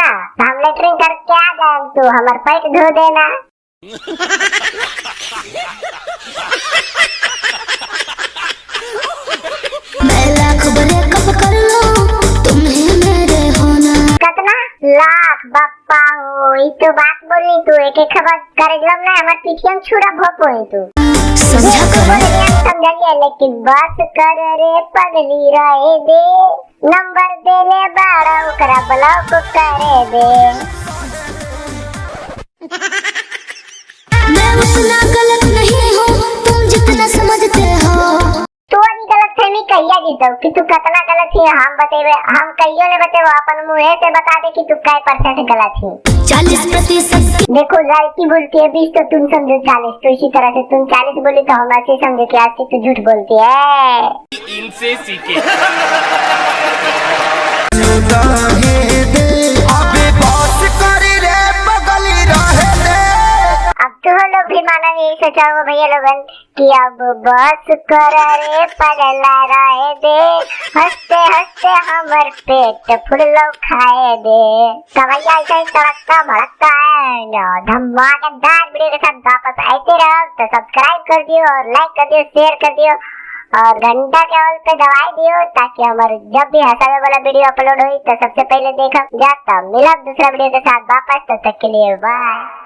ना तो हम लेटरिंग करके आ जाए, तू हमार पेट धो देना। मैं लाख ब्रेकअप कर लूं तुम्हें मेरे होना। कितना लाख बापा हो, ई तो बात बोली तू एक एक खबर करे जब ना हमार पीछे छुरा भोप होई तू समझा कर समझ गया, लेकिन बस कर रे पगली रहे दे, नंबर दे ले बाड़ा ओकरा ब्लॉक करे दे। मैं उतना गलत नहीं हूँ तुम जितना समझते हो। तू अभी गलत फहमी कहिया जीतो कि तू कितना गलत है, हम बतेबे, हम कहियो ने बतेबो, अपन मुंह से बता दे कि तू काय परसेंट गलत है। 40% देखो लड़की बोलती है 20 तो तुम समझो 40, तो इसी तरह से तुम 40 बोली तो हम ऐसे समझे कि आज से तू झूठ बोलती है। इनसे सीखे। अब तो लोग भी माना यही सोचा हो भैया लोगन कि अब बस कर रे पगला रहे दे, हंसते हंसते हमर पेट फुल्लो खाए दे। तो भैया ऐसा ही तड़कता भड़कता है धमाकेदार वीडियो के साथ वापस आते रहो, तो सब्सक्राइब कर दियो और लाइक कर दियो, शेयर कर दियो और घंटा के ऑल पे दबाई दियो, ताकि हमारे जब भी हंसाने वाला वीडियो अपलोड हुई तो सबसे पहले देखा जाता। मिला दूसरा वीडियो के साथ वापस, तब तक के लिए बाय।